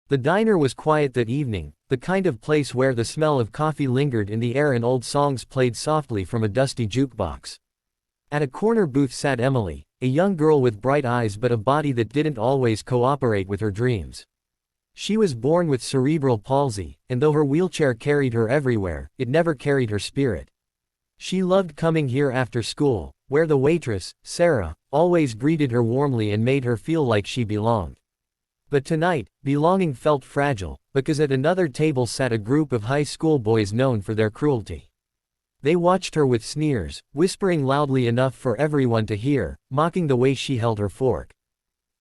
The diner was quiet that evening, the kind of place where the smell of coffee lingered in the air and old songs played softly from a dusty jukebox. At a corner booth sat Emily, a young girl with bright eyes but a body that didn't always cooperate with her dreams. She was born with cerebral palsy, and though her wheelchair carried her everywhere, it never carried her spirit. She loved coming here after school, where the waitress, Sarah, always greeted her warmly and made her feel like she belonged. But tonight, belonging felt fragile, because at another table sat a group of high school boys known for their cruelty. They watched her with sneers, whispering loudly enough for everyone to hear, mocking the way she held her fork.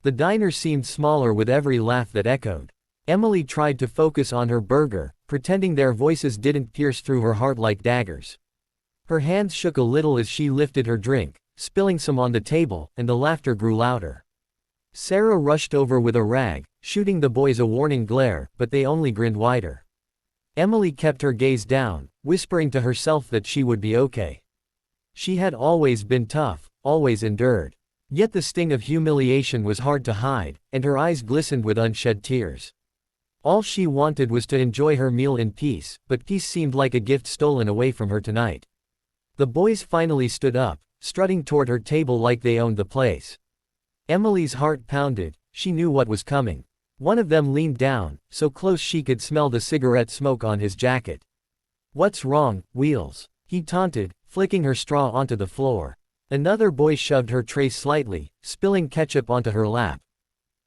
The diner seemed smaller with every laugh that echoed. Emily tried to focus on her burger, pretending their voices didn't pierce through her heart like daggers. Her hands shook a little as she lifted her drink, spilling some on the table, and the laughter grew louder. Sarah rushed over with a rag, shooting the boys a warning glare, but they only grinned wider. Emily kept her gaze down, whispering to herself that she would be okay. She had always been tough, always endured. Yet the sting of humiliation was hard to hide, and her eyes glistened with unshed tears. All she wanted was to enjoy her meal in peace, but peace seemed like a gift stolen away from her tonight. The boys finally stood up, strutting toward her table like they owned the place. Emily's heart pounded, she knew what was coming. One of them leaned down, so close she could smell the cigarette smoke on his jacket. "What's wrong, Wheels?" he taunted, flicking her straw onto the floor. Another boy shoved her tray slightly, spilling ketchup onto her lap.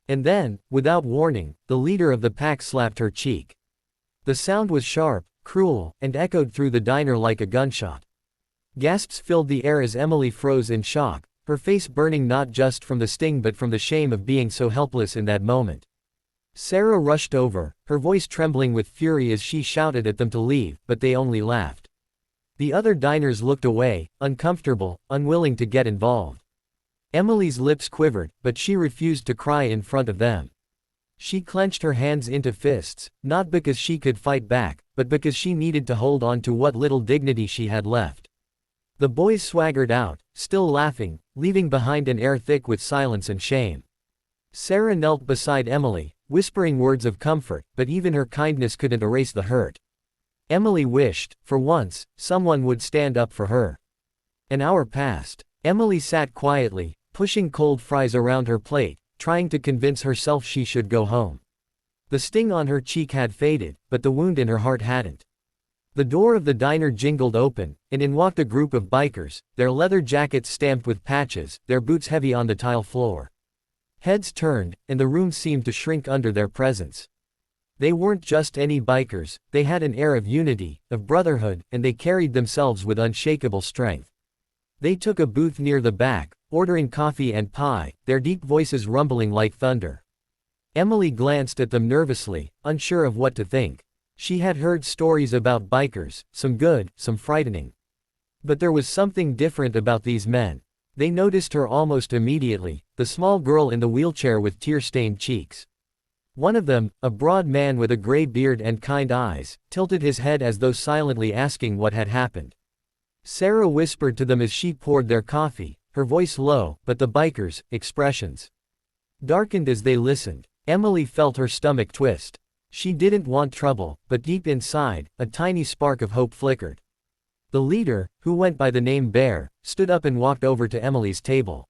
And then, without warning, the leader of the pack slapped her cheek. The sound was sharp, cruel, and echoed through the diner like a gunshot. Gasps filled the air as Emily froze in shock, her face burning not just from the sting but from the shame of being so helpless in that moment. Sarah rushed over, her voice trembling with fury as she shouted at them to leave, but they only laughed. The other diners looked away, uncomfortable, unwilling to get involved. Emily's lips quivered, but she refused to cry in front of them. She clenched her hands into fists, not because she could fight back, but because she needed to hold on to what little dignity she had left. The boys swaggered out, still laughing, leaving behind an air thick with silence and shame. Sarah knelt beside Emily, whispering words of comfort, but even her kindness couldn't erase the hurt. Emily wished, for once, someone would stand up for her. An hour passed. Emily sat quietly, pushing cold fries around her plate, trying to convince herself she should go home. The sting on her cheek had faded, but the wound in her heart hadn't. The door of the diner jingled open, and in walked a group of bikers, their leather jackets stamped with patches, their boots heavy on the tile floor. Heads turned, and the room seemed to shrink under their presence. They weren't just any bikers, they had an air of unity, of brotherhood, and they carried themselves with unshakable strength. They took a booth near the back, ordering coffee and pie, their deep voices rumbling like thunder. Emily glanced at them nervously, unsure of what to think. She had heard stories about bikers, some good, some frightening. But there was something different about these men. They noticed her almost immediately, the small girl in the wheelchair with tear-stained cheeks. One of them, a broad man with a gray beard and kind eyes, tilted his head as though silently asking what had happened. Sarah whispered to them as she poured their coffee, her voice low, but the bikers' expressions darkened as they listened. Emily felt her stomach twist. She didn't want trouble, but deep inside, a tiny spark of hope flickered. The leader, who went by the name Bear, stood up and walked over to Emily's table.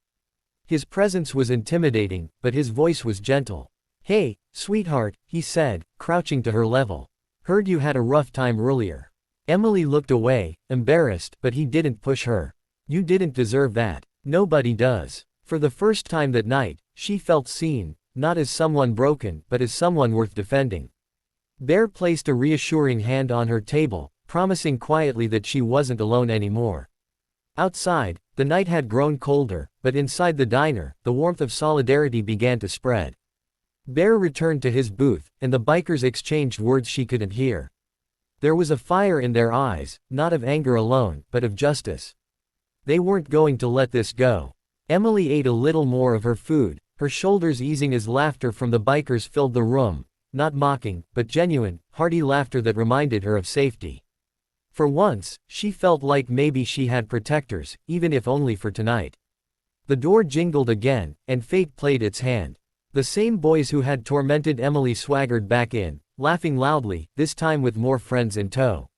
His presence was intimidating, but his voice was gentle. "Hey, sweetheart," he said, crouching to her level. "Heard you had a rough time earlier." Emily looked away, embarrassed, but he didn't push her. "You didn't deserve that. Nobody does." For the first time that night, she felt seen, not as someone broken, but as someone worth defending. Bear placed a reassuring hand on her table, promising quietly that she wasn't alone anymore. Outside, the night had grown colder, but inside the diner, the warmth of solidarity began to spread. Bear returned to his booth, and the bikers exchanged words she couldn't hear. There was a fire in their eyes, not of anger alone, but of justice. They weren't going to let this go. Emily ate a little more of her food, her shoulders easing as laughter from the bikers filled the room, not mocking, but genuine, hearty laughter that reminded her of safety. For once, she felt like maybe she had protectors, even if only for tonight. The door jingled again, and fate played its hand. The same boys who had tormented Emily swaggered back in, laughing loudly, this time with more friends in tow.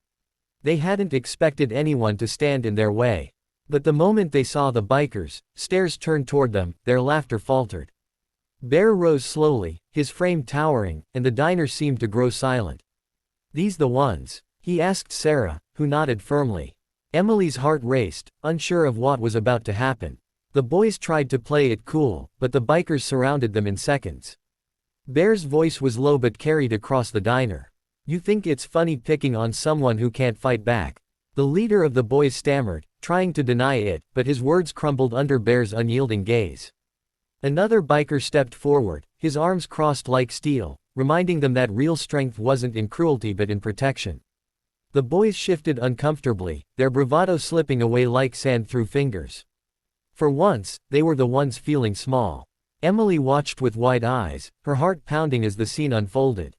They hadn't expected anyone to stand in their way. But the moment they saw the bikers, stares turned toward them, their laughter faltered. Bear rose slowly, his frame towering, and the diner seemed to grow silent. "These the ones?" he asked Sarah, who nodded firmly. Emily's heart raced, unsure of what was about to happen. The boys tried to play it cool, but the bikers surrounded them in seconds. Bear's voice was low but carried across the diner. "You think it's funny picking on someone who can't fight back?" The leader of the boys stammered, trying to deny it, but his words crumbled under Bear's unyielding gaze. Another biker stepped forward, his arms crossed like steel, reminding them that real strength wasn't in cruelty but in protection. The boys shifted uncomfortably, their bravado slipping away like sand through fingers. For once, they were the ones feeling small. Emily watched with wide eyes, her heart pounding as the scene unfolded.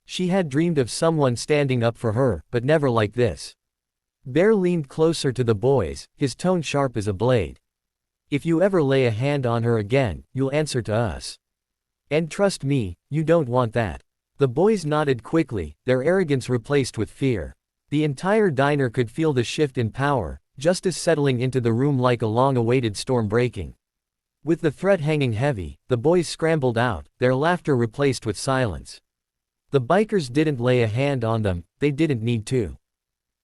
She had dreamed of someone standing up for her, but never like this. Bear leaned closer to the boys, his tone sharp as a blade. "If you ever lay a hand on her again, you'll answer to us. And trust me, you don't want that." The boys nodded quickly, their arrogance replaced with fear. The entire diner could feel the shift in power, justice settling into the room like a long-awaited storm breaking. With the threat hanging heavy, the boys scrambled out, their laughter replaced with silence. The bikers didn't lay a hand on them, they didn't need to.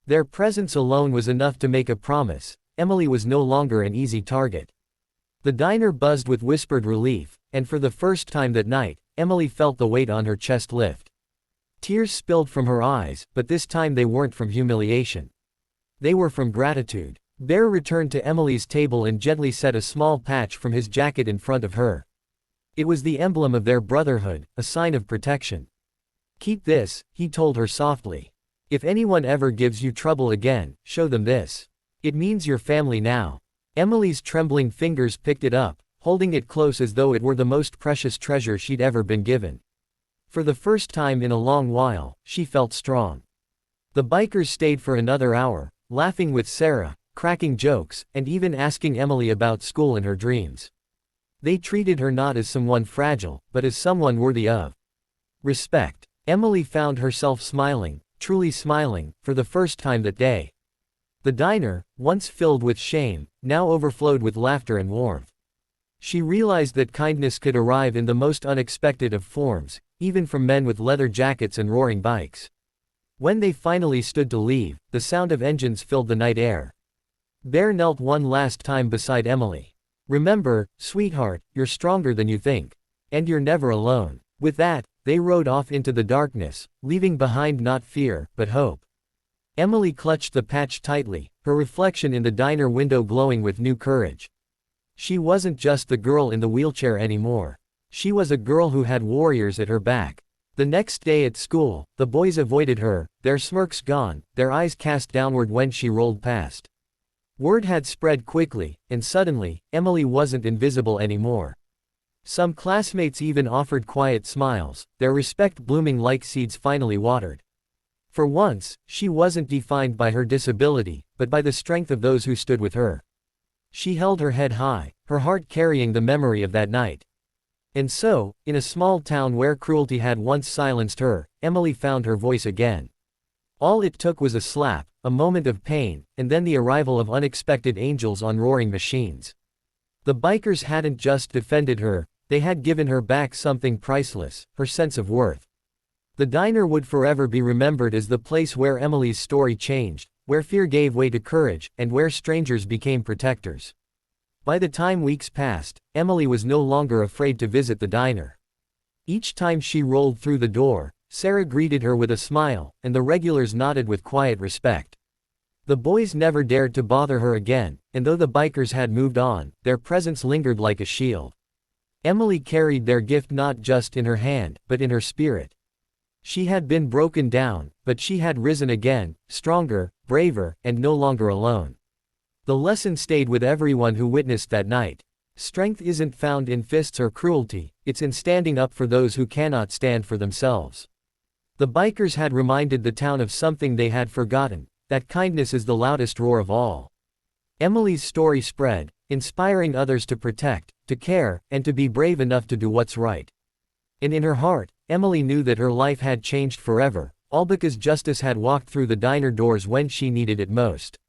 Their presence alone was enough to make a promise. Emily was no longer an easy target. The diner buzzed with whispered relief, and for the first time that night, Emily felt the weight on her chest lift. Tears spilled from her eyes, but this time they weren't from humiliation. They were from gratitude. Bear returned to Emily's table and gently set a small patch from his jacket in front of her. It was the emblem of their brotherhood, a sign of protection. "Keep this," he told her softly. "If anyone ever gives you trouble again, show them this. It means you're family now." Emily's trembling fingers picked it up, holding it close as though it were the most precious treasure she'd ever been given. For the first time in a long while, she felt strong. The bikers stayed for another hour, laughing with Sarah, cracking jokes, and even asking Emily about school and her dreams. They treated her not as someone fragile, but as someone worthy of respect. Emily found herself smiling, truly smiling, for the first time that day. The diner, once filled with shame, now overflowed with laughter and warmth. She realized that kindness could arrive in the most unexpected of forms, even from men with leather jackets and roaring bikes. When they finally stood to leave, the sound of engines filled the night air. Bear knelt one last time beside Emily. "Remember, sweetheart, you're stronger than you think. And you're never alone." With that, they rode off into the darkness, leaving behind not fear, but hope. Emily clutched the patch tightly, her reflection in the diner window glowing with new courage. She wasn't just the girl in the wheelchair anymore. She was a girl who had warriors at her back. The next day at school, the boys avoided her, their smirks gone, their eyes cast downward when she rolled past. Word had spread quickly, and suddenly, Emily wasn't invisible anymore. Some classmates even offered quiet smiles, their respect blooming like seeds finally watered. For once, she wasn't defined by her disability, but by the strength of those who stood with her. She held her head high, her heart carrying the memory of that night. And so, in a small town where cruelty had once silenced her, Emily found her voice again. All it took was a slap, a moment of pain, and then the arrival of unexpected angels on roaring machines. The bikers hadn't just defended her, they had given her back something priceless, her sense of worth. The diner would forever be remembered as the place where Emily's story changed, where fear gave way to courage, and where strangers became protectors. By the time weeks passed, Emily was no longer afraid to visit the diner. Each time she rolled through the door, Sarah greeted her with a smile, and the regulars nodded with quiet respect. The boys never dared to bother her again, and though the bikers had moved on, their presence lingered like a shield. Emily carried their gift not just in her hand, but in her spirit. She had been broken down, but she had risen again, stronger, braver, and no longer alone. The lesson stayed with everyone who witnessed that night. Strength isn't found in fists or cruelty, it's in standing up for those who cannot stand for themselves. The bikers had reminded the town of something they had forgotten, that kindness is the loudest roar of all. Emily's story spread, inspiring others to protect, to care, and to be brave enough to do what's right. And in her heart, Emily knew that her life had changed forever, all because justice had walked through the diner doors when she needed it most.